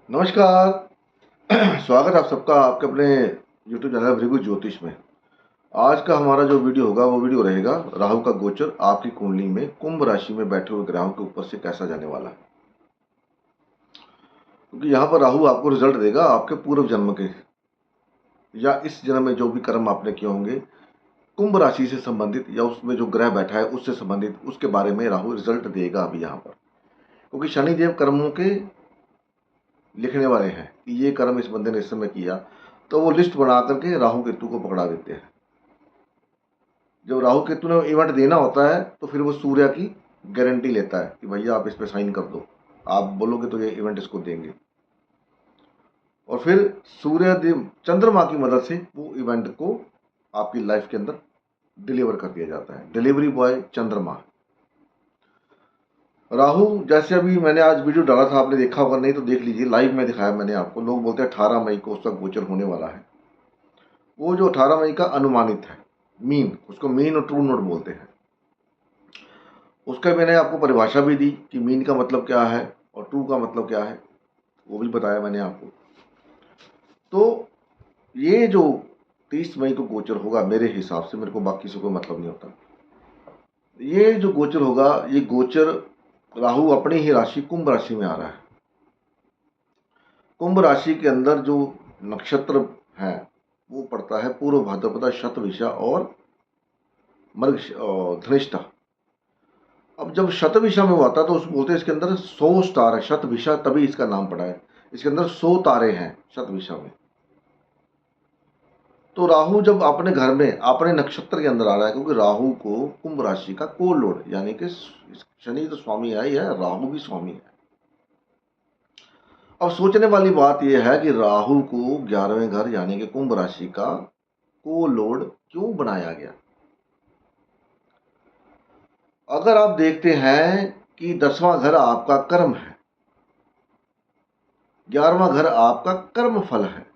नमस्कार। स्वागत है आप सबका आपके अपने YouTube चैनल भृगु ज्योतिष में। आज का हमारा जो वीडियो होगा वो वीडियो रहेगा राहु का गोचर आपकी कुंडली में कुंभ राशि में बैठे हुए ग्रहों के ऊपर से कैसा जाने वाला है। क्योंकि यहाँ पर राहु आपको रिजल्ट देगा आपके पूर्व जन्म के या इस जन्म में जो भी कर्म आपने किए होंगे कुंभ राशि से संबंधित या उसमें जो ग्रह बैठा है उससे संबंधित उसके बारे में राहु रिजल्ट देगा अभी यहाँ पर। क्योंकि शनिदेव कर्मों के लिखने वाले हैं कि ये कर्म इस बंदे ने इस समय किया, तो वो लिस्ट बना करके राहु केतु को पकड़ा देते हैं। जब राहु केतु ने इवेंट देना होता है तो फिर वो सूर्य की गारंटी लेता है कि भैया आप इस पे साइन कर दो, आप बोलोगे तो ये इवेंट इसको देंगे। और फिर सूर्य देव चंद्रमा की मदद से वो इवेंट को आपकी लाइफ के अंदर डिलीवर कर दिया जाता है। डिलीवरी बॉय चंद्रमा। राहु जैसे अभी मैंने आज वीडियो डाला था, आपने देखा होगा, नहीं तो देख लीजिए, लाइव में दिखाया मैंने आपको। लोग बोलते हैं 18 मई को उसका गोचर होने वाला है। वो जो 18 मई का अनुमानित है, मीन, उसको मीन और ट्रू नोट बोलते हैं। उसका मैंने आपको परिभाषा भी दी कि मीन का मतलब क्या है और ट्रू का मतलब क्या है, वो भी बताया मैंने आपको। तो ये जो 30 मई को गोचर होगा, मेरे हिसाब से, मेरे को बाकी से कोई मतलब नहीं होता, ये जो गोचर होगा, ये गोचर राहु अपनी ही राशि कुंभ राशि में आ रहा है। कुंभ राशि के अंदर जो नक्षत्र है वो पड़ता है पूर्व भाद्रपद, शतभिषा और मृग धनिष्ठा। अब जब शतभिषा में वो आता है तो उस बोलते हैं इसके अंदर 100 स्टार है। शतभिषा तभी इसका नाम पड़ा है, इसके अंदर 100 तारे हैं शतभिषा में। तो राहु जब अपने घर में अपने नक्षत्र के अंदर आ रहा है, क्योंकि राहु को कुंभ राशि का को लॉर्ड, यानी कि शनि तो स्वामी है ही है, राहु भी स्वामी है। अब सोचने वाली बात यह है कि राहु को 11वें घर यानी कि कुंभ राशि का को लॉर्ड क्यों बनाया गया। अगर आप देखते हैं कि 10वां घर आपका कर्म है, 11वां घर आपका कर्म फल है,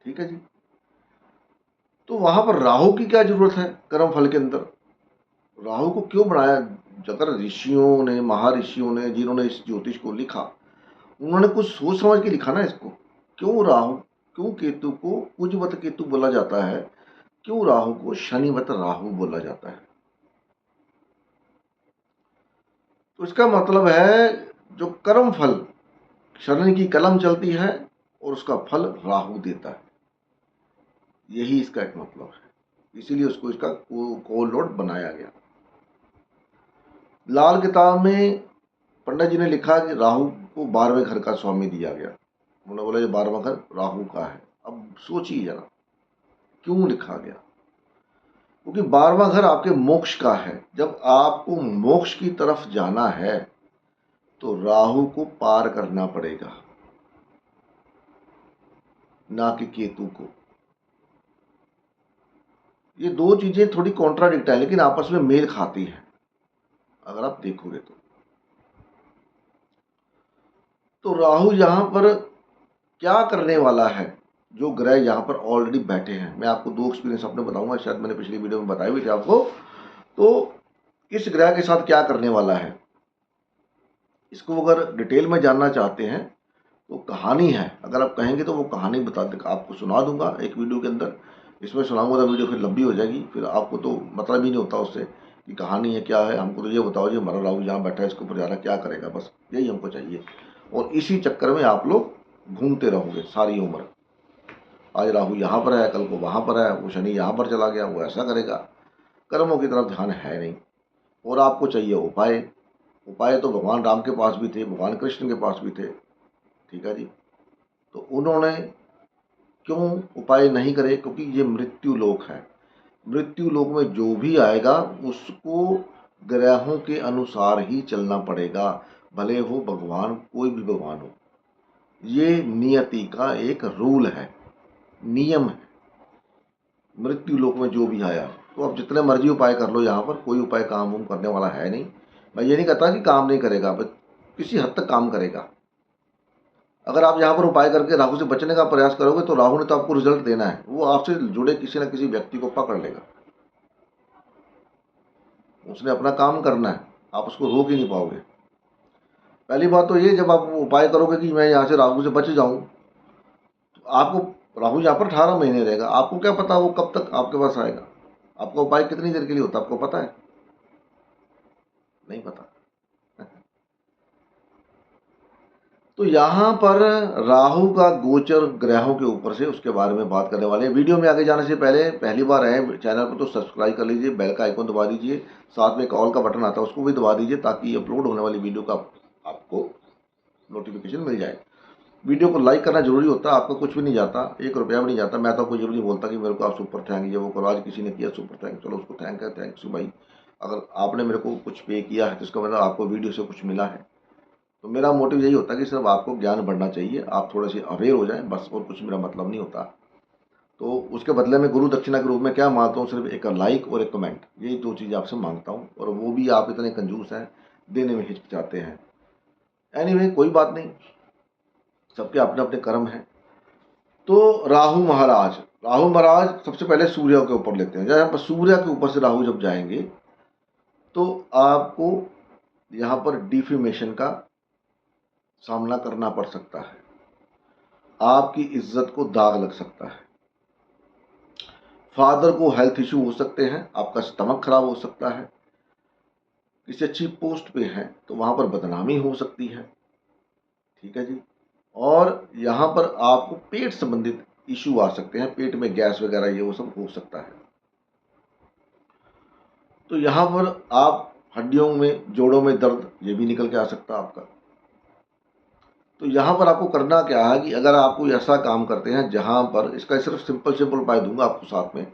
ठीक है जी, तो वहां पर राहु की क्या जरूरत है कर्म फल के अंदर। राहु को क्यों बनाया। अगर ऋषियों ने, महर्षियों ने, जिन्होंने इस ज्योतिष को लिखा, उन्होंने कुछ सोच समझ के लिखा ना इसको। क्यों राहु, क्यों केतु को कुजवत केतु बोला जाता है, क्यों राहु को शनिवत राहु बोला जाता है। तो इसका मतलब है जो कर्म फल, शनि की कलम चलती है और उसका फल राहु देता है, यही इसका एक मतलब है। इसीलिए उसको इसका को लॉर्ड बनाया गया। लाल किताब में पंडित जी ने लिखा कि राहु को 12वें घर का स्वामी दिया गया। उन्होंने बोला ये 12वां घर राहु का है। अब सोचिए जरा क्यों लिखा गया। क्योंकि 12वां घर आपके मोक्ष का है। जब आपको मोक्ष की तरफ जाना है तो राहु को पार करना पड़ेगा, ना कि केतु को। ये दो चीजें थोड़ी कॉन्ट्राडिक्ट है, लेकिन आपस में मेल खाती हैं अगर आप देखोगे तो राहु यहां पर क्या करने वाला है। जो ग्रह यहाँ पर ऑलरेडी बैठे हैं, मैं आपको 2 एक्सपीरियंस अपने बताऊंगा, शायद मैंने पिछली वीडियो में बताए हुए थे आपको। तो इस ग्रह के साथ क्या करने वाला है, इसको अगर डिटेल में जानना चाहते हैं तो कहानी है, अगर आप कहेंगे तो वो कहानी बता दे आपको सुना दूंगा एक वीडियो के अंदर। इसमें सुनाऊंगा तो वीडियो फिर लंबी हो जाएगी, फिर आपको तो मतलब ही नहीं होता उससे कि कहानी है क्या है। हमको तो ये बताओ जी हमारा राहु जहाँ बैठा है इसके ऊपर ज़्यादा क्या करेगा, बस यही हमको चाहिए। और इसी चक्कर में आप लोग घूमते रहोगे सारी उम्र। आज राहु यहाँ पर है, कल को वहाँ पर है, वो शनि यहाँ पर चला गया, वो ऐसा करेगा। कर्मों की तरफ ध्यान है नहीं। और आपको चाहिए उपाय। उपाय तो भगवान राम के पास भी थे, भगवान कृष्ण के पास भी थे, ठीक है जी। तो उन्होंने क्यों उपाय नहीं करे, क्योंकि ये मृत्यु लोक है। मृत्यु लोक में जो भी आएगा उसको ग्रहों के अनुसार ही चलना पड़ेगा, भले वो भगवान, कोई भी भगवान हो। ये नियति का एक रूल है, नियम है। मृत्यु लोक में जो भी आया, तो आप जितने मर्जी उपाय कर लो, यहाँ पर कोई उपाय काम वाम करने वाला है नहीं। मैं ये नहीं कहता कि काम नहीं करेगा, बस किसी हद तक काम करेगा। अगर आप यहाँ पर उपाय करके राहु से बचने का प्रयास करोगे तो राहु ने तो आपको रिजल्ट देना है, वो आपसे जुड़े किसी न किसी व्यक्ति को पकड़ लेगा। उसने अपना काम करना है, आप उसको रोक ही नहीं पाओगे। पहली बात तो ये, जब आप उपाय करोगे कि मैं यहाँ से राहु से बच जाऊं, तो आपको राहु यहाँ पर 18 महीने रहेगा। आपको क्या पता वो कब तक आपके पास आएगा? आपका उपाय कितनी देर के लिए होता है, आपको पता है? नहीं पता। तो यहाँ पर राहु का गोचर ग्रहों के ऊपर से, उसके बारे में बात करने वाले हैं। वीडियो में आगे जाने से पहले पहली बार आए चैनल पर तो सब्सक्राइब कर लीजिए, बेल का आइकन दबा दीजिए, साथ में एक ऑल का बटन आता है उसको भी दबा दीजिए, ताकि अपलोड होने वाली वीडियो का आपको नोटिफिकेशन मिल जाए। वीडियो को लाइक करना जरूरी होता है, आपको कुछ भी नहीं जाता, 1 रुपया भी नहीं जाता। मैं तो आपको ये भी नहीं बोलता कि मेरे को आप सुपर थैंक ये वो करो। आज किसी ने किया सुपर थैंक, चलो उसको थैंक है, थैंक्स भाई। अगर आपने मेरे को कुछ पे किया है तो इसका मतलब आपको वीडियो से कुछ मिला है। तो मेरा मोटिव यही होता है कि सिर्फ आपको ज्ञान बढ़ना चाहिए, आप थोड़े से अवेयर हो जाएं, बस, और कुछ मेरा मतलब नहीं होता। तो उसके बदले में गुरु दक्षिणा के रूप में क्या मांगता हूँ? सिर्फ एक लाइक और एक कमेंट, यही 2 चीज़ें आपसे मांगता हूँ, और वो भी आप इतने कंजूस हैं, देने में हिचकिचाते हैं। एनीवे, कोई बात नहीं, सबके अपने अपने कर्म हैं। तो राहु महाराज सबसे पहले सूर्य के ऊपर लेते हैं। जब सूर्य के ऊपर से राहु जब जाएंगे तो आपको यहाँ पर डिफेमेशन का सामना करना पड़ सकता है, आपकी इज्जत को दाग लग सकता है, फादर को हेल्थ इश्यू हो सकते हैं, आपका स्टमक खराब हो सकता है, किसी अच्छी पोस्ट पे है तो वहां पर बदनामी हो सकती है, ठीक है जी। और यहाँ पर आपको पेट संबंधित इश्यू आ सकते हैं, पेट में गैस वगैरह ये वो सब हो सकता है। तो यहाँ पर आप हड्डियों में, जोड़ों में दर्द, ये भी निकल के आ सकता है आपका। तो यहाँ पर आपको करना क्या है कि अगर आप कोई ऐसा काम करते हैं जहाँ पर, इसका सिर्फ सिंपल सिंपल उपाय दूंगा आपको साथ में,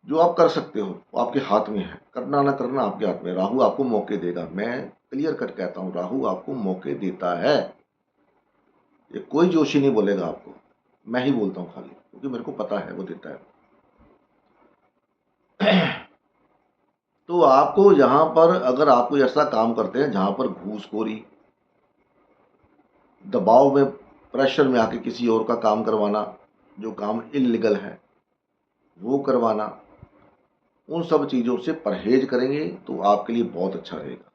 जो आप कर सकते हो वो आपके हाथ में है, करना ना करना आपके हाथ में। राहु आपको मौके देगा, मैं क्लियर कट कहता हूँ, राहु आपको मौके देता है। ये कोई जोशी नहीं बोलेगा आपको, मैं ही बोलता हूँ खाली, क्योंकि मेरे को पता है वो देता है। तो आपको यहाँ पर, अगर आप कोई ऐसा काम करते हैं जहाँ पर घूसखोरी, दबाव में, प्रेशर में आके किसी और का काम करवाना, जो काम इलीगल है वो करवाना, उन सब चीज़ों से परहेज करेंगे तो आपके लिए बहुत अच्छा रहेगा।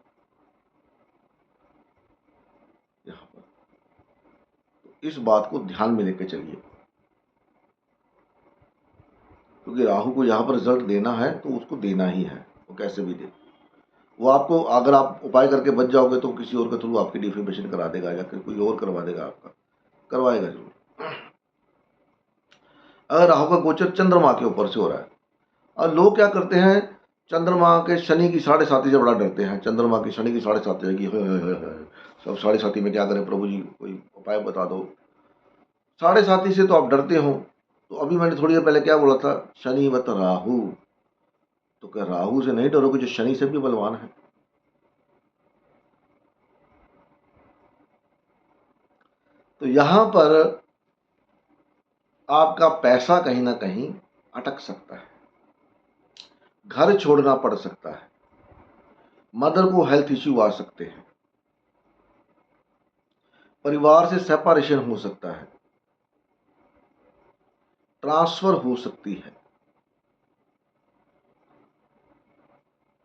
यहाँ पर तो इस बात को ध्यान में लेकर चलिए, क्योंकि राहु को यहाँ पर रिजल्ट देना है तो उसको देना ही है, वो कैसे भी दे। वो आपको, अगर आप उपाय करके बच जाओगे तो किसी और के थ्रू आपकी डिफेमेशन करा देगा, या फिर कोई और करवा देगा, आपका करवाएगा जरूर। अगर राहु का गोचर चंद्रमा के ऊपर से हो रहा है, और लोग क्या करते हैं, चंद्रमा के शनि की 7.5 से बड़ा डरते हैं। चंद्रमा की शनि की 7.5 आएगी, सब 7.5 में क्या करें प्रभु जी, कोई उपाय बता दो। 7.5 से तो आप डरते हो, तो अभी मैंने थोड़ी देर पहले क्या बोला था, शनि वत राहु। तो क्या राहु से नहीं डरोगे जो शनि से भी बलवान है? तो यहां पर आपका पैसा कहीं ना कहीं अटक सकता है, घर छोड़ना पड़ सकता है, मदर को हेल्थ इश्यू आ सकते हैं, परिवार से सेपरेशन हो सकता है, ट्रांसफर हो सकती है।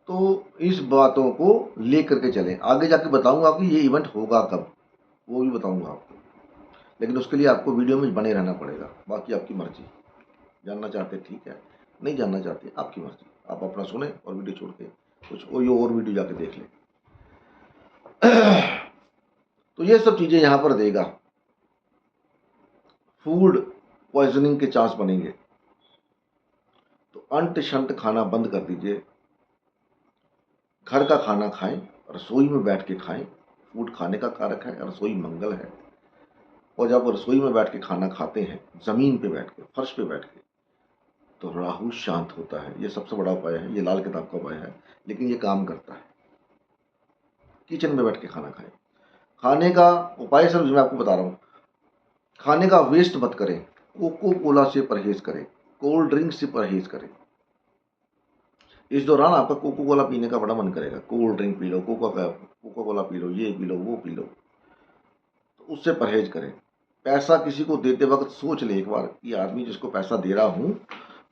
तो इस बातों को लेकर के चलें। आगे जाके बताऊंगा कि ये इवेंट होगा कब, वो भी बताऊंगा आपको, लेकिन उसके लिए आपको वीडियो में बने रहना पड़ेगा। बाकी आपकी मर्जी, जानना चाहते ठीक है, नहीं जानना चाहते आपकी मर्जी, आप अपना सुने और वीडियो छोड़ के कुछ और वीडियो जाके देख लें। तो ये सब चीज़ें यहाँ पर देगा। फूड पॉइजनिंग के चांस बनेंगे, तो अंट शंट खाना बंद कर दीजिए, घर का खाना खाएं, रसोई में बैठ के खाएं। फूड खाने का कारक है, रसोई मंगल है। और जब रसोई में बैठ के खाना खाते हैं, ज़मीन पे बैठ के, फर्श पे बैठ के, तो राहु शांत होता है। ये सबसे बड़ा उपाय है, ये लाल किताब का उपाय है, लेकिन ये काम करता है। किचन में बैठ के खाना खाएं। खाने का उपाय सर मैं आपको बता रहा हूँ, खाने का वेस्ट मत करें, कोको कोला से परहेज करें, कोल्ड ड्रिंक से परहेज करें। इस दौरान आपका कोको कोला पीने का बड़ा मन करेगा, cold drink P low, cocoa Cola P low, ये पी लो, वो पी लो, तो उससे परहेज करें। पैसा किसी को देते वक्त सोच ले एक बार कि आदमी जिसको पैसा दे रहा हूँ,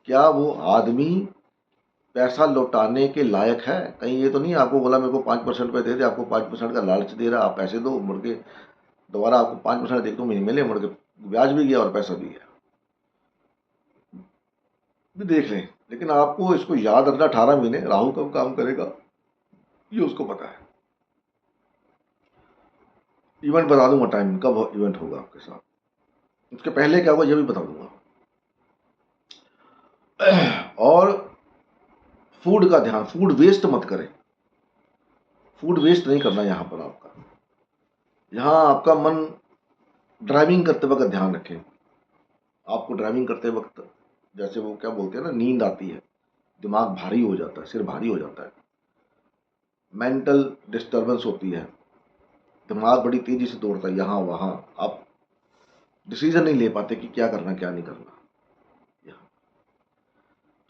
क्या वो आदमी पैसा लौटाने के लायक है? कहीं ये तो नहीं आपको बोला मेरे को 5% पे दे दे, आपको 5% का लालच दे रहा, आप पैसे दो, मुड़ के दोबारा आपको 5% देख दो, महीने मिले, मुड़ के ब्याज भी गया और पैसा भी गया, भी देख लें। लेकिन आपको इसको याद रखना, 18 महीने राहु कब काम करेगा ये उसको पता है। इवेंट बता दूंगा, टाइम कब इवेंट होगा आपके साथ, उसके पहले क्या होगा ये भी बता दूंगा। और फूड का ध्यान, फूड वेस्ट मत करें, फूड वेस्ट नहीं करना यहाँ पर आपका। यहाँ आपका मन ड्राइविंग करते वक्त ध्यान रखें, आपको ड्राइविंग करते वक्त जैसे वो क्या बोलते हैं ना, नींद आती है, दिमाग भारी हो जाता है, सिर भारी हो जाता है, मेंटल डिस्टर्बेंस होती है, दिमाग बड़ी तेजी से दौड़ता है यहाँ वहाँ, आप डिसीजन नहीं ले पाते कि क्या करना क्या नहीं करना।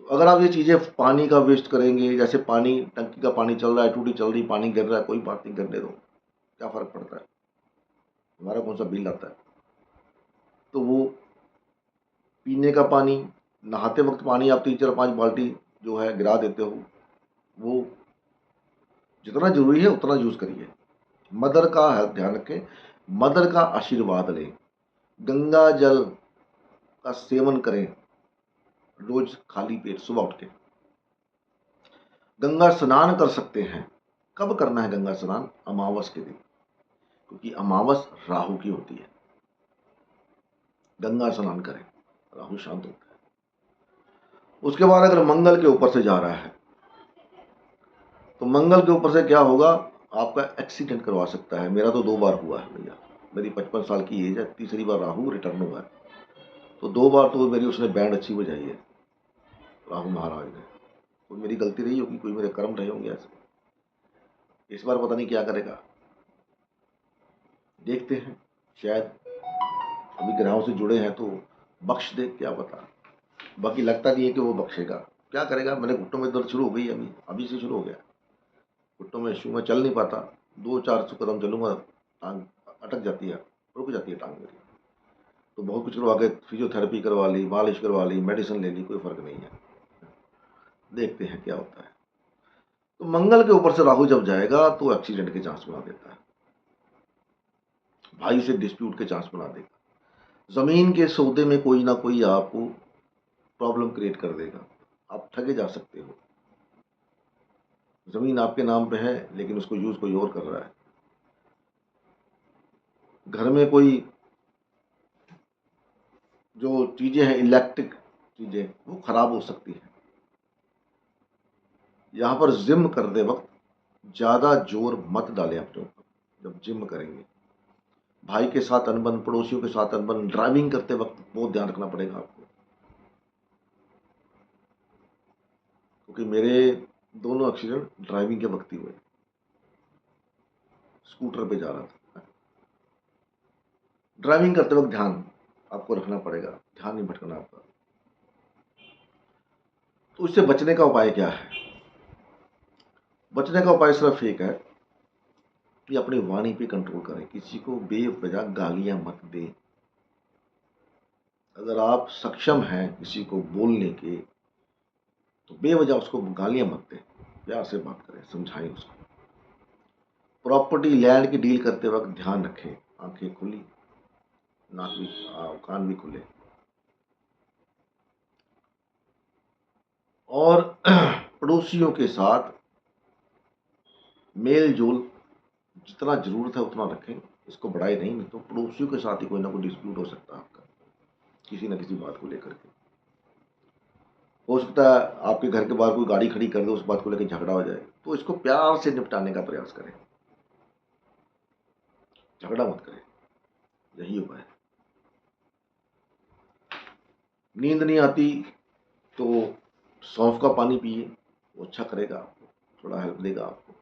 तो अगर आप ये चीज़ें, पानी का वेस्ट करेंगे, जैसे पानी टंकी का पानी चल रहा है, टूटी चल रही, पानी गिर रहा है, कोई बात नहीं, गिरने दो, क्या फ़र्क पड़ता है, हमारा कौन सा बिल आता है। तो वो पीने का पानी, नहाते वक्त पानी आप 3 4 5 बाल्टी जो है गिरा देते हो, वो जितना जरूरी है उतना यूज़ करिए। मदर का ध्यान रखें, मदर का आशीर्वाद लें, गंगा जल का सेवन करें रोज खाली पेट सुबह उठ के। गंगा स्नान कर सकते हैं, कब करना है गंगा स्नान? अमावस के दिन, क्योंकि अमावस राहु की होती है। गंगा स्नान करें, राहु शांत होता है। उसके बाद अगर मंगल के ऊपर से जा रहा है तो मंगल के ऊपर से क्या होगा, आपका एक्सीडेंट करवा सकता है। मेरा तो 2 बार हुआ है भैया, मेरी 55 साल की एज है, तीसरी बार राहु रिटर्न हुआ है, तो 2 बार तो मेरी उसने बैंड अच्छी बजाई है राहु महाराज ने। कोई मेरी गलती रही होगी, कोई मेरे कर्म रहे होंगे ऐसे। इस बार पता नहीं क्या करेगा, देखते हैं, शायद अभी ग्रहों से जुड़े हैं तो बख्श दे, क्या पता। बाकी लगता नहीं है कि वो बख्शेगा, क्या करेगा। मैंने घुटनों में दर्द शुरू हो गई, अभी अभी से शुरू हो गया घुटनों में इशू, मैं चल नहीं पाता, 2 4 कदम चलूंगा टांग अटक जाती है, रुक जाती है टांग मेरी। तो बहुत कुछ करवा के, फिजियोथेरेपी करवा ली, मालिश करवा ली, मेडिसिन ले ली, कोई फर्क नहीं है, देखते हैं क्या होता है। तो मंगल के ऊपर से राहु जब जाएगा तो एक्सीडेंट के चांस बना देता है, भाई से डिस्प्यूट के चांस बना देगा, जमीन के सौदे में कोई ना कोई आपको प्रॉब्लम क्रिएट कर देगा, आप ठगे जा सकते हो। जमीन आपके नाम पे है लेकिन उसको यूज कोई और कर रहा है। घर में कोई जो चीजें हैं, इलेक्ट्रिक चीजें, वो खराब हो सकती हैं। यहाँ पर जिम करते वक्त ज्यादा जोर मत डालें अपने ऊपर, जब जिम करेंगे। भाई के साथ अनबन, पड़ोसियों के साथ अनबन, ड्राइविंग करते वक्त बहुत ध्यान रखना पड़ेगा आपको, क्योंकि मेरे दोनों एक्सीडेंट ड्राइविंग के वक्त ही हुए, स्कूटर पे जा रहा था। ड्राइविंग करते वक्त ध्यान आपको रखना पड़ेगा, ध्यान नहीं भटकना आपका। तो इससे बचने का उपाय क्या है? बचने का उपाय सिर्फ एक है कि अपनी वाणी पे कंट्रोल करें, किसी को बेवजह गालियां मत दें। अगर आप सक्षम हैं किसी को बोलने के, तो बेवजह उसको गालियां मत दें, प्यार से बात करें, समझाएं उसको। प्रॉपर्टी लैंड की डील करते वक्त ध्यान रखें, आंखें खुली, नाक भी, कान भी खुले। और पड़ोसियों के साथ मेल जोल जितना जरूरत है उतना रखें, इसको बढ़ाए नहीं तो पड़ोसियों के साथ ही कोई ना कोई डिस्प्यूट हो सकता है आपका, किसी न किसी बात को लेकर के। हो सकता है आपके घर के बाहर कोई गाड़ी खड़ी कर दे, उस बात को लेकर झगड़ा हो जाए, तो इसको प्यार से निपटाने का प्रयास करें, झगड़ा मत करें, यही उपाय है। नींद नहीं आती तो सौंफ का पानी पिए, वो अच्छा करेगा आपको, थोड़ा हेल्प देगा आपको।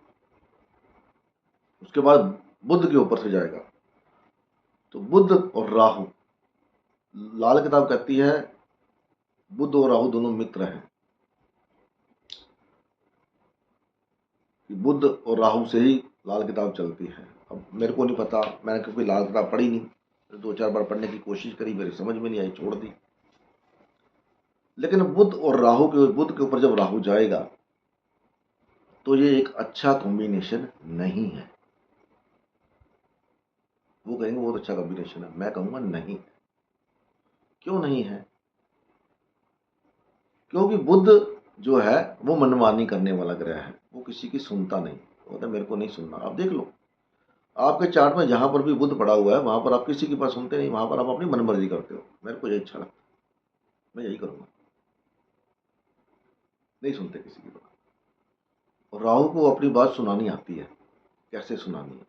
उसके बाद बुध के ऊपर से जाएगा, तो बुध और राहु, लाल किताब कहती है बुध और राहु दोनों मित्र हैं, कि बुध और राहु से ही लाल किताब चलती है। अब मेरे को नहीं पता, मैंने क्योंकि लाल किताब पढ़ी नहीं, 2 4 बार पढ़ने की कोशिश करी, मेरी समझ में नहीं आई, छोड़ दी। लेकिन बुध के ऊपर जब राहु जाएगा तो ये एक अच्छा कॉम्बिनेशन नहीं है। वो कहेंगे बहुत अच्छा कॉम्बिनेशन है, मैं कहूंगा नहीं। क्यों नहीं है? क्योंकि बुध जो है वो मनमानी करने वाला ग्रह है, वो किसी की सुनता नहीं। वो तो मेरे को नहीं सुनना। आप देख लो आपके चार्ट में जहां पर भी बुध पड़ा हुआ है वहां पर आप किसी की बात सुनते नहीं, वहां पर आप अपनी मनमर्जी करते हो। मेरे को यही अच्छा लगता है, मैं यही करूंगा, नहीं सुनते किसी की बात। और राहु को अपनी बात सुनानी आती है, कैसे सुनानी है।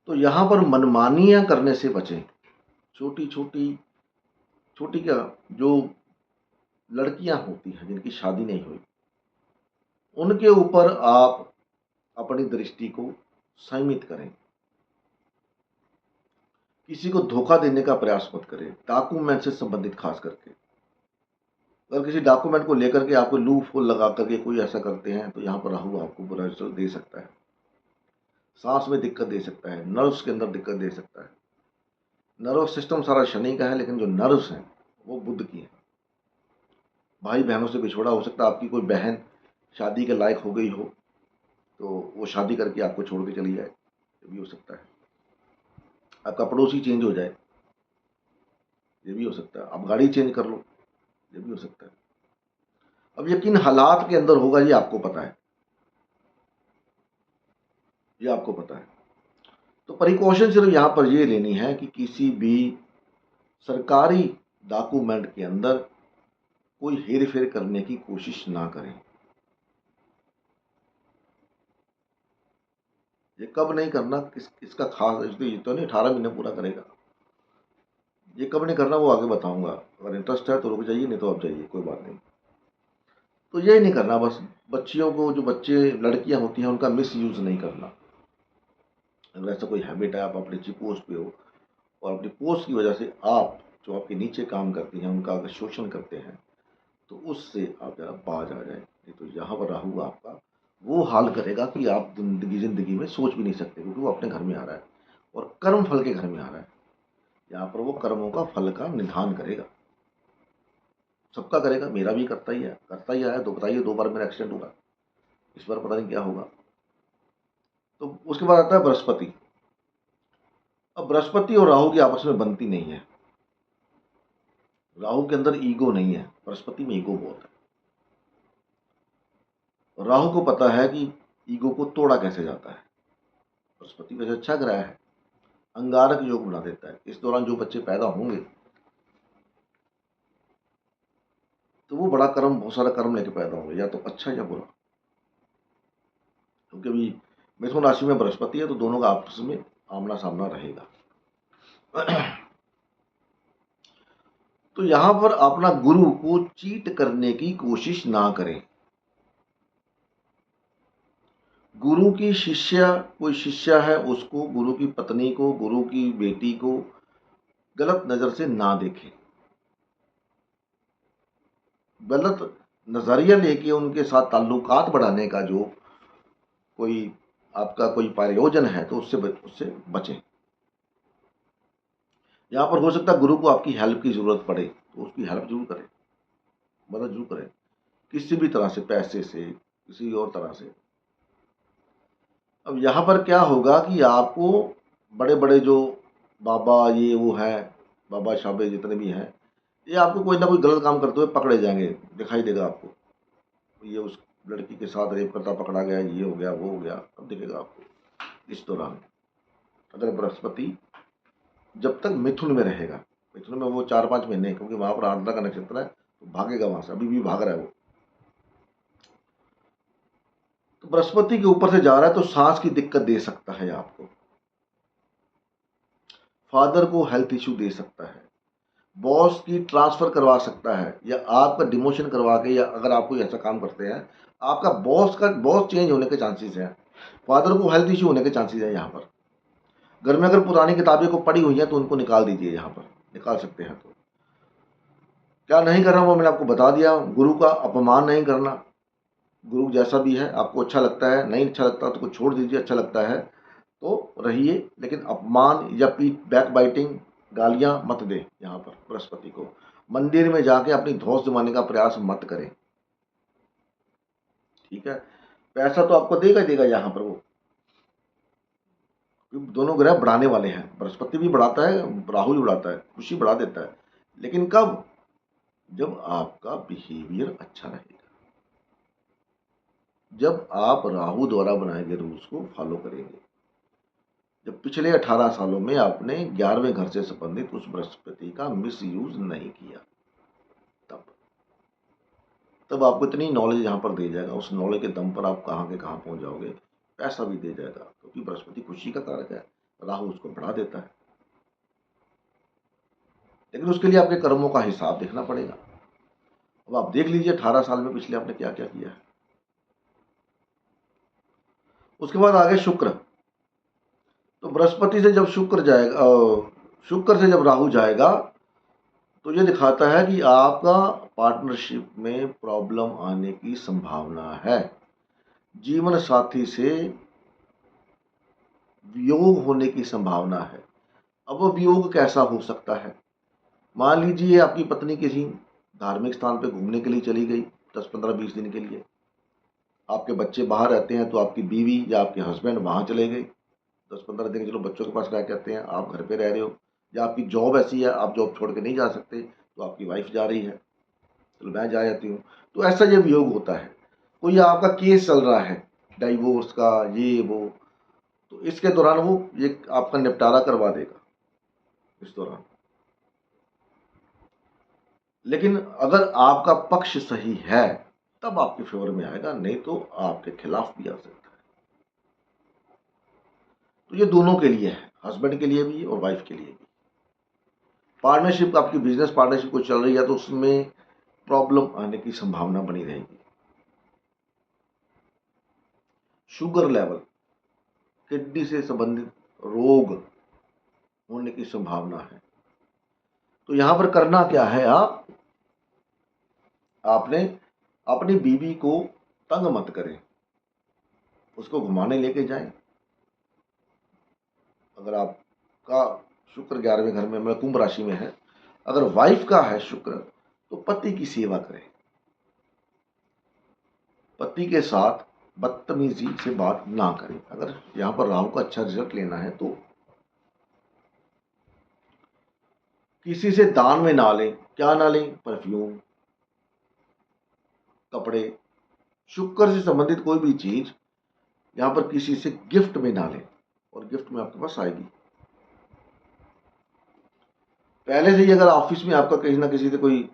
तो यहां पर मनमानियां करने से बचें। छोटी छोटी छोटी क्या, जो लड़कियां होती हैं जिनकी शादी नहीं हुई, उनके ऊपर आप अपनी दृष्टि को सीमित करें। किसी को धोखा देने का प्रयास मत करें, डॉक्यूमेंट से संबंधित खास करके। अगर किसी डॉक्यूमेंट को लेकर के आपको लूप होल लगा करके कोई ऐसा करते हैं तो यहाँ पर राहु आपको बुरा रिजल्ट दे सकता है। सांस में दिक्कत दे सकता है, नर्व्स के अंदर दिक्कत दे सकता है। नर्व सिस्टम सारा शनि का है, लेकिन जो नर्व्स हैं वो बुध की हैं। भाई बहनों से बिछोड़ा हो सकता है, आपकी कोई बहन शादी के लायक हो गई हो तो वो शादी करके आपको छोड़ के चली जाए, ये भी हो सकता है। आपका पड़ोसी चेंज हो जाए, ये भी हो सकता है। आप गाड़ी चेंज कर लो, ये भी हो सकता है। अब ये किन हालात के अंदर होगा ये आपको पता है, ये आपको पता है। तो प्रिकॉशन सिर्फ यहाँ पर ये लेनी है कि किसी भी सरकारी डॉक्यूमेंट के अंदर कोई हेर फेर करने की कोशिश ना करें। ये कब नहीं करना, इसका खास ये तो नहीं 18 महीने पूरा करेगा। ये कब नहीं करना वो आगे बताऊंगा। अगर इंटरेस्ट है तो रुक जाइए, नहीं तो आप जाइए, कोई बात नहीं। तो ये नहीं करना, बस बच्चियों को, जो बच्चे लड़कियां होती हैं उनका मिस यूज नहीं करना। अगर ऐसा कोई हैबिट है, आप अपनी अच्छी पोस्ट पे हो और अपनी पोस्ट की वजह से आप जो आपके नीचे काम करती हैं उनका अगर शोषण करते हैं तो उससे आप जरा बाज आ जाए। नहीं तो यहाँ पर राहु आपका वो हाल करेगा कि आप जिंदगी में सोच भी नहीं सकते, क्योंकि वो अपने घर में आ रहा है और कर्म फल के घर में आ रहा है। यहाँ पर वो कर्मों का फल का निधान करेगा, सबका करेगा। मेरा भी करता ही आया। तो बताइए, 2 बार मेरा एक्सीडेंट हुआ, इस बार पता नहीं क्या होगा। तो उसके बाद आता है बृहस्पति। अब बृहस्पति और राहु की आपस में बनती नहीं है। राहु के अंदर ईगो नहीं है, बृहस्पति में ईगो बहुत है। और राहु को पता है कि ईगो को तोड़ा कैसे जाता है। बृहस्पति वैसे अच्छा ग्रह है, अंगारक योग बना देता है। इस दौरान जो बच्चे पैदा होंगे तो वो बड़ा कर्म, बहुत सारा कर्म लेके पैदा होंगे, या तो अच्छा या बुरा। क्योंकि अभी मिथुन राशि में बृहस्पति है तो दोनों का आपस में आमना सामना रहेगा। तो यहां पर अपना गुरु को चीट करने की कोशिश ना करें। गुरु की शिष्या, कोई शिष्या है, उसको, गुरु की पत्नी को, गुरु की बेटी को गलत नजर से ना देखें। गलत नजरिया लेके उनके साथ ताल्लुकात बढ़ाने का जो कोई आपका कोई प्रयोजन है तो उससे बचें। यहाँ पर हो सकता है गुरु को आपकी हेल्प की जरूरत पड़े तो उसकी हेल्प जरूर करें, मदद जरूर करें, किसी भी तरह से, पैसे से, किसी और तरह से। अब यहाँ पर क्या होगा कि आपको बड़े बड़े जो बाबा ये वो हैं, बाबा शाबे जितने भी हैं, ये आपको कोई ना कोई गलत काम करते हुए पकड़े जाएंगे, दिखाई देगा आपको। ये उस लड़की के साथ रेप करता पकड़ा गया, ये हो गया, वो हो गया, अब दिखेगा आपको इस दौरान। अगर बृहस्पति जब तक मिथुन में रहेगा, मिथुन में वो 4-5 महीने, क्योंकि वहां पर आर्द्रा का नक्षत्र है तो भागेगा वहां से, अभी भी भाग रहा है वो। तो बृहस्पति के ऊपर से जा रहा है तो सांस की दिक्कत दे सकता है आपको, फादर को हेल्थ इश्यू दे सकता है, बॉस की ट्रांसफर करवा सकता है, या आपका डिमोशन करवा के, या अगर आप कोई ऐसा काम करते हैं आपका बॉस चेंज होने के चांसेस हैं। फादर को हेल्थ इश्यू होने के चांसेस हैं। यहाँ पर घर में अगर पुरानी किताबें को पड़ी हुई हैं तो उनको निकाल दीजिए, यहाँ पर निकाल सकते हैं। तो क्या नहीं करना वो मैंने आपको बता दिया। गुरु का अपमान नहीं करना। गुरु जैसा भी है, आपको अच्छा लगता है, नहीं अच्छा लगता तो कुछ छोड़ दीजिए, अच्छा लगता है तो रहिए, लेकिन अपमान या पीठ बैक बाइटिंग, गालियां मत दे यहाँ पर बृहस्पति को। मंदिर में जाके अपनी धौंस जमाने का प्रयास मत करें, ठीक है। पैसा तो आपको देगा ही देगा यहाँ पर वो, दोनों ग्रह बढ़ाने वाले हैं। बृहस्पति भी बढ़ाता है, राहु भी बढ़ाता है, खुशी बढ़ा देता है, लेकिन कब? जब आपका बिहेवियर अच्छा रहेगा, जब आप राहु द्वारा बनाए गए रूल्स को फॉलो करेंगे। जब पिछले 18 सालों में आपने 11वें घर से संबंधित उस बृहस्पति का मिस यूज नहीं किया, तब तब आपको इतनी नॉलेज यहाँ पर दे जाएगा, उस नॉलेज के दम पर आप कहाँ के कहाँ पहुंच जाओगे। पैसा भी दे जाएगा, क्योंकि बृहस्पति खुशी का कारक है, राहु उसको बढ़ा देता है। लेकिन उसके लिए आपके कर्मों का हिसाब देखना पड़ेगा। अब आप देख लीजिए 18 साल में पिछले आपने क्या क्या किया है। उसके बाद आगे शुक्र। तो बृहस्पति से जब शुक्र जाएगा, शुक्र से जब राहु जाएगा, तो ये दिखाता है कि आपका पार्टनरशिप में प्रॉब्लम आने की संभावना है। जीवन साथी से वियोग होने की संभावना है। अब वो वियोग कैसा हो सकता है? मान लीजिए आपकी पत्नी किसी धार्मिक स्थान पे घूमने के लिए चली गई 10, 15, 20 दिन के लिए। आपके बच्चे बाहर रहते हैं, तो आपकी बीवी या आपके हस्बैंड वहां चले गए 10, 15 दिन, चलो बच्चों के पास रह के आते हैं, आप घर पे रह रहे हो। या आपकी जॉब ऐसी है, आप जॉब छोड़ के नहीं जा सकते, तो आपकी वाइफ जा रही है, चलो मैं जा जाती हूँ। तो ऐसा ये वियोग होता है। कोई आपका केस चल रहा है डाइवोर्स का, ये वो, तो इसके दौरान वो ये आपका निपटारा करवा देगा इस दौरान। लेकिन अगर आपका पक्ष सही है तब आपके फेवर में आएगा, नहीं तो आपके खिलाफ भी आ सकता है। तो ये दोनों के लिए है, हस्बैंड के लिए भी और वाइफ के लिए भी। पार्टनरशिप, आपकी बिजनेस पार्टनरशिप को चल रही है, तो उसमें प्रॉब्लम आने की संभावना बनी रहेगी। शुगर लेवल, किडनी से संबंधित रोग होने की संभावना है। तो यहां पर करना क्या है, आपने अपनी बीवी को तंग मत करें, उसको घुमाने लेके जाएं। अगर आपका शुक्र 11वें घर में, मतलब कुंभ राशि में है, अगर वाइफ का है शुक्र, तो पति की सेवा करें। पति के साथ बदतमीजी से बात ना करें। अगर यहां पर राहु का अच्छा रिजल्ट लेना है, तो किसी से दान में ना लें। क्या ना लें? परफ्यूम, कपड़े, शुक्र से संबंधित कोई भी चीज यहां पर किसी से गिफ्ट में ना लें, और गिफ्ट में आपके पास आएगी। पहले से ही अगर ऑफिस में आपका कहीं ना किसी से कोई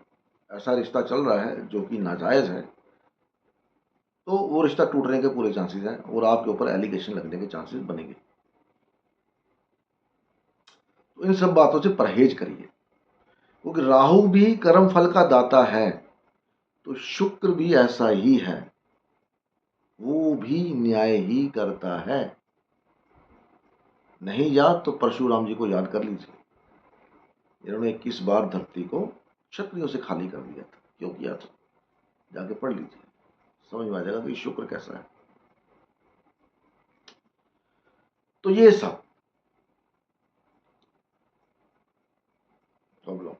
ऐसा रिश्ता चल रहा है जो कि नाजायज है, तो वो रिश्ता टूटने के पूरे चांसेस हैं, और आपके ऊपर एलिगेशन लगने के चांसेस बनेंगे। तो इन सब बातों से परहेज करिए, क्योंकि राहु भी कर्म फल का दाता है, तो शुक्र भी ऐसा ही है, वो भी न्याय ही करता है। नहीं याद तो परशुराम जी को याद कर लीजिए, इन्होंने 21 बार धरती को क्षत्रियों से खाली कर दिया था। क्यों किया था? जाके पढ़ लीजिए, समझ में आ जाएगा कि शुक्र कैसा है। तो ये सब प्रॉब्लम।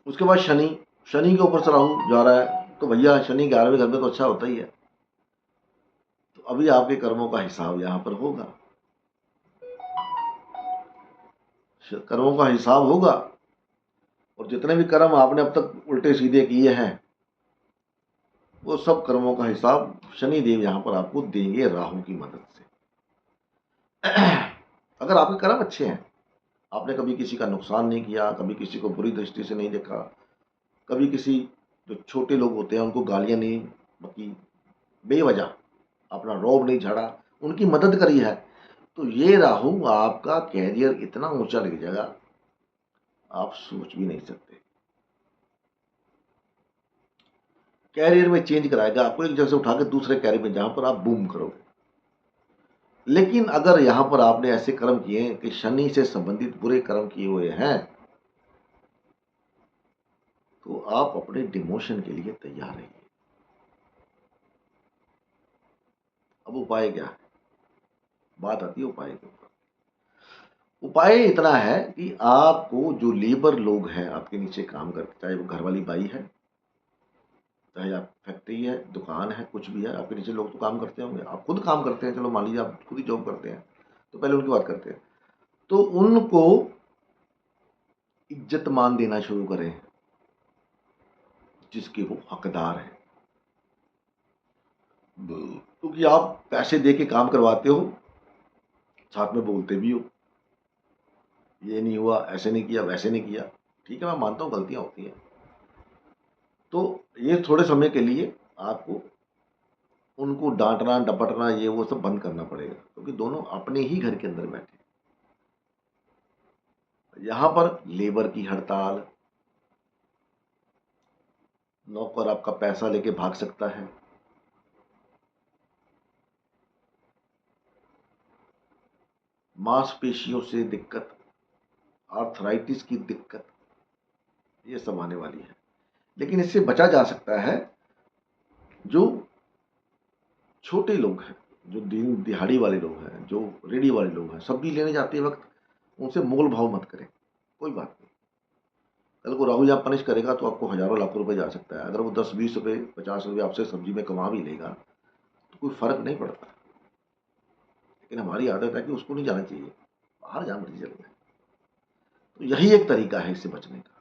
उसके बाद शनि, शनि के ऊपर से राहु जा रहा है, तो भैया शनि 11वें घर में तो अच्छा होता ही है। तो अभी आपके कर्मों का हिसाब यहां पर होगा, कर्मों का हिसाब होगा। और जितने भी कर्म आपने अब तक उल्टे सीधे किए हैं, वो सब कर्मों का हिसाब शनि देव यहां पर आपको देंगे राहु की मदद से। अगर आपके कर्म अच्छे हैं, आपने कभी किसी का नुकसान नहीं किया, कभी किसी को बुरी दृष्टि से नहीं देखा, कभी किसी जो छोटे लोग होते हैं उनको गालियां नहीं बकी, बेवजह अपना रौब नहीं झाड़ा, उनकी मदद करी है, तो ये राहु आपका कैरियर इतना ऊंचा ले जाएगा, आप सोच भी नहीं सकते। कैरियर में चेंज कराएगा आपको, एक जगह से उठा के दूसरे कैरियर में, जहां पर आप बूम करोगे। लेकिन अगर यहां पर आपने ऐसे कर्म किए हैं कि शनि से संबंधित बुरे कर्म किए हुए हैं, तो आप अपने डिमोशन के लिए तैयार रहिए। अब उपाय क्या है? बात आती है उपाय के ऊपर। उपाय इतना है कि आपको जो लेबर लोग हैं आपके नीचे काम करते, चाहे वो घरवाली बाई है, चाहे आप फैक्ट्री है, दुकान है, कुछ भी है, आपके नीचे लोग तो काम करते होंगे, आप खुद काम करते हैं, चलो मान लीजिए आप खुद ही जॉब करते हैं, तो पहले उनकी बात करते हैं। तो उनको इज्जत मान देना शुरू करें जिसके वो हकदार हैं। क्योंकि आप पैसे दे के काम करवाते हो, साथ में बोलते भी हो, ये नहीं हुआ, ऐसे नहीं किया, वैसे नहीं किया। ठीक है, मैं मानता हूँ गलतियां होती हैं। तो ये थोड़े समय के लिए आपको उनको डांटना डपटना ये वो सब बंद करना पड़ेगा, क्योंकि दोनों अपने ही घर के अंदर बैठे। यहाँ पर लेबर की हड़ताल, नौकर आपका पैसा लेके भाग सकता है, मांसपेशियों से दिक्कत, आर्थराइटिस की दिक्कत, ये सब आने वाली है। लेकिन इससे बचा जा सकता है। जो छोटे लोग हैं, जो दिन दिहाड़ी वाले लोग हैं, जो रेडी वाले लोग हैं, सब्जी लेने जाते वक्त उनसे मोल भाव मत करें, कोई बात नहीं। कल को राहुल जहाँ पनिश करेगा तो आपको हजारों लाखों रुपए जा सकता है। अगर वो 10-20 रुपए 50 रुपए आपसे सब्जी में कमा भी लेगा तो कोई फर्क नहीं पड़ता। लेकिन हमारी आदत है कि उसको नहीं जाना चाहिए, बाहर जहाँ मर्जी चले जाए। तो यही एक तरीका है इससे बचने का।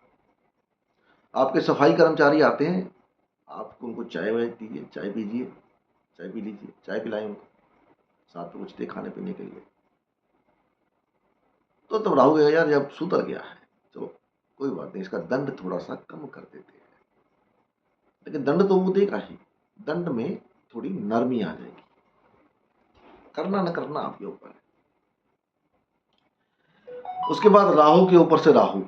आपके सफाई कर्मचारी आते हैं, आप उनको चाय वाय दीजिए, चाय पीजिए, चाय पी लीजिए, चाय पिलाएं उनको, साथ में कुछ दे खाने पीने के लिए। तो तब राहु कहेगा यार जब सुधर गया है, चलो कोई बात नहीं, इसका दंड थोड़ा सा कम कर देते हैं। लेकिन दंड तो वो देगा ही, दंड में थोड़ी नरमी आ जाएगी। करना न करना आपके ऊपर है। उसके बाद राहु के ऊपर से राहु,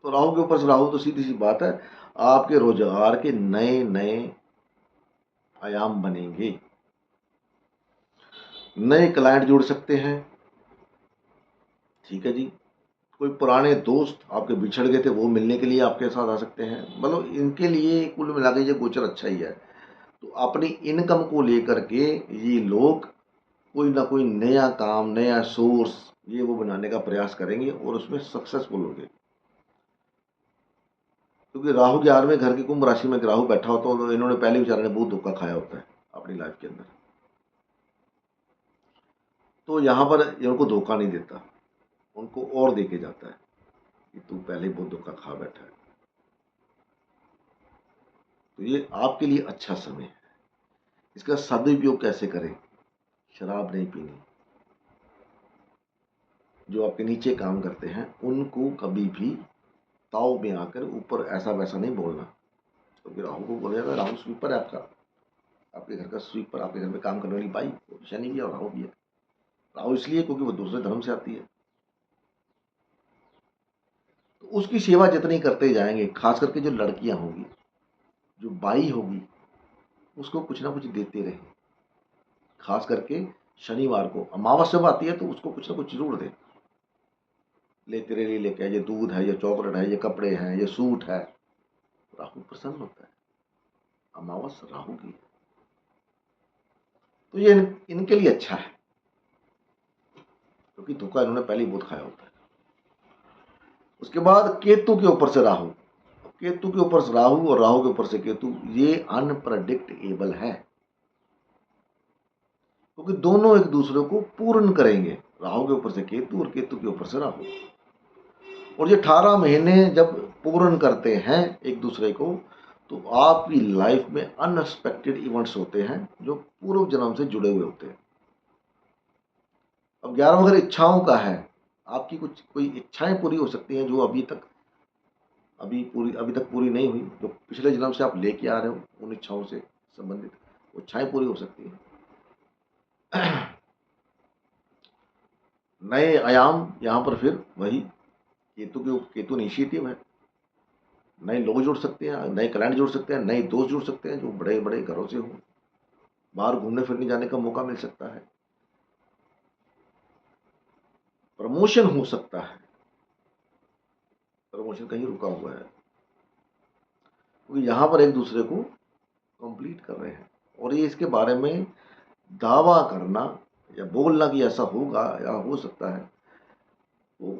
तो राहु के ऊपर से राहु तो सीधी सी बात है, आपके रोजगार के नए नए आयाम बनेंगे, नए क्लाइंट जुड़ सकते हैं। ठीक है जी, कोई पुराने दोस्त आपके बिछड़ गए थे वो मिलने के लिए आपके साथ आ सकते हैं। मतलब इनके लिए कुल मिला के ये गोचर अच्छा ही है। तो अपनी इनकम को लेकर के ये लोग कोई ना कोई नया काम, नया सोर्स ये वो बनाने का प्रयास करेंगे और उसमें सक्सेसफुल होंगे। क्योंकि राहु 11वें घर की कुंभ राशि में राहु बैठा होता है तो इन्होंने पहले बेचारे ने बहुत धोखा खाया होता है अपनी लाइफ के अंदर। तो यहाँ पर ये उनको धोखा नहीं देता, उनको और देके जाता है कि तू पहले बहुत धोखा खा बैठा है। तो ये आपके लिए अच्छा समय है। इसका सदुपयोग कैसे करें? शराब नहीं पीनी। जो आपके नीचे काम करते हैं उनको कभी भी ताव में आकर ऊपर ऐसा वैसा नहीं बोलना। क्योंकि राहु को बोलेगा, राहु स्वीपर है आपका, आपके घर का स्वीपर, आपके घर में काम करने वाली बाई, शनि भी है और राहु भी है। राहु इसलिए क्योंकि वो दूसरे धर्म से आती है। तो उसकी सेवा जितनी करते जाएंगे, खास करके जो लड़कियां होंगी, जो बाई होगी, उसको कुछ ना कुछ देते रहे। खास करके शनिवार को अमावस्या जब आती है तो उसको कुछ ना कुछ जरूर दे। ले तेरे लिए लेके आए, ये दूध है, ये चॉकलेट है, ये कपड़े हैं, ये सूट है। राहु प्रसन्न होता है, अमावस राहु की। तो ये इनके लिए अच्छा है, क्योंकि धोखा इन्होंने पहले ही बहुत खाया होता है। उसके बाद केतु के ऊपर से राहु, केतु के ऊपर से राहु और राहु के ऊपर से केतु, ये अनप्रडिक्टेबल है। क्योंकि दोनों एक दूसरे को पूर्ण करेंगे, राहु के ऊपर से केतु और केतु के ऊपर से राहु। और ये 18 महीने जब पूर्ण करते हैं एक दूसरे को, तो आपकी लाइफ में अनएक्सपेक्टेड इवेंट्स होते हैं जो पूर्व जन्म से जुड़े हुए होते हैं। अब 11वां घर इच्छाओं का है, आपकी कुछ कोई इच्छाएं पूरी हो सकती हैं जो अभी तक पूरी नहीं हुई, जो पिछले जन्म से आप लेके आ रहे हो, उन इच्छाओं से संबंधित वो इच्छाएं पूरी हो सकती हैं। नए आयाम यहाँ पर फिर वही केतु इनिशिएटिव है। नए लोग जुड़ सकते हैं, नए क्लाइंट जुड़ सकते हैं, नए दोस्त जुड़ सकते हैं जो बड़े बड़े घरों से हों। बाहर घूमने फिरने जाने का मौका मिल सकता है, प्रमोशन हो सकता है, प्रमोशन कहीं रुका हुआ है, क्योंकि यहाँ पर एक दूसरे को कंप्लीट कर रहे हैं। और ये इसके बारे में दावा करना या बोलना कि ऐसा होगा या हो सकता है, वो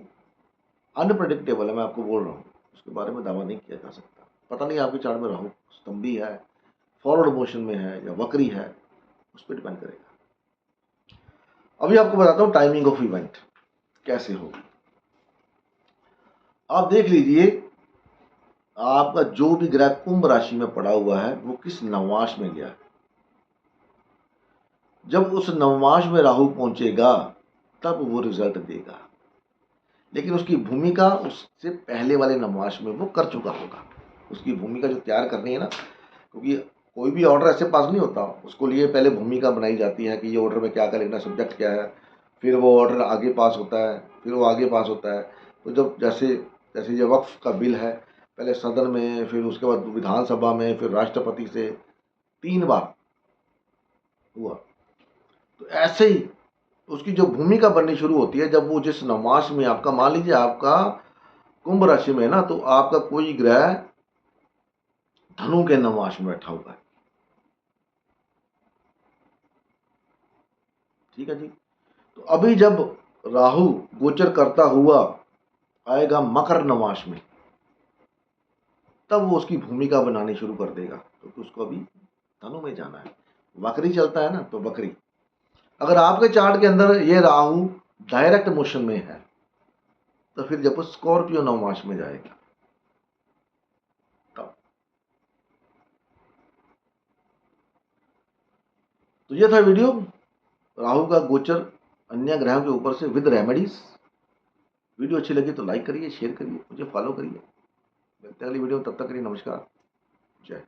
अनप्रेडिक्टेबल है, मैं आपको बोल रहा हूँ, उसके बारे में दावा नहीं किया जा सकता। पता नहीं आपके चार्ट में राहु स्तंभी है, फॉरवर्ड मोशन में है या वक्री है, उस पर डिपेंड करेगा। अभी आपको बताता हूँ टाइमिंग ऑफ इवेंट कैसे होगी। आप देख लीजिए, आपका जो भी ग्रह कुंभ राशि में पड़ा हुआ है वो किस नवमाश में गया है। जब उस नवमाश में राहु पहुंचेगा तब वो रिजल्ट देगा, लेकिन उसकी भूमिका उससे पहले वाले नवमाश में वो कर चुका होगा। उसकी भूमिका जो तैयार करनी है ना, क्योंकि कोई भी ऑर्डर ऐसे पास नहीं होता, उसको लिए पहले भूमिका बनाई जाती है कि ये ऑर्डर में क्या क्या लिखना, सब्जेक्ट क्या है, फिर वो ऑर्डर आगे पास होता है, फिर वो आगे पास होता है। तो जब जैसे जैसे ये वक्फ का बिल है, पहले सदन में, फिर उसके बाद विधानसभा में, फिर राष्ट्रपति से 3 बार हुआ। तो ऐसे ही उसकी जो भूमिका बननी शुरू होती है जब वो जिस नवमास में, आपका मान लीजिए आपका कुंभ राशि में है ना, तो आपका कोई ग्रह धनु के नवमास में बैठा हुआ है, ठीक है जी। तो अभी जब राहु गोचर करता हुआ आएगा मकर नवमास में, तब वो उसकी भूमिका बनानी शुरू कर देगा, क्योंकि उसको अभी धनु में जाना है। वक्री चलता है ना, तो वक्री, अगर आपके चार्ट के अंदर ये राहु डायरेक्ट मोशन में है, तो फिर जब वो स्कॉर्पियो नवमास में जाएगा तब। तो ये था वीडियो राहु का गोचर अन्य ग्रहों के ऊपर से विद रेमेडीज। वीडियो अच्छी लगी तो लाइक करिए, शेयर करिए, मुझे फॉलो करिए। मिलते हैं अगली वीडियो में, तब तक के लिए नमस्कार, जय।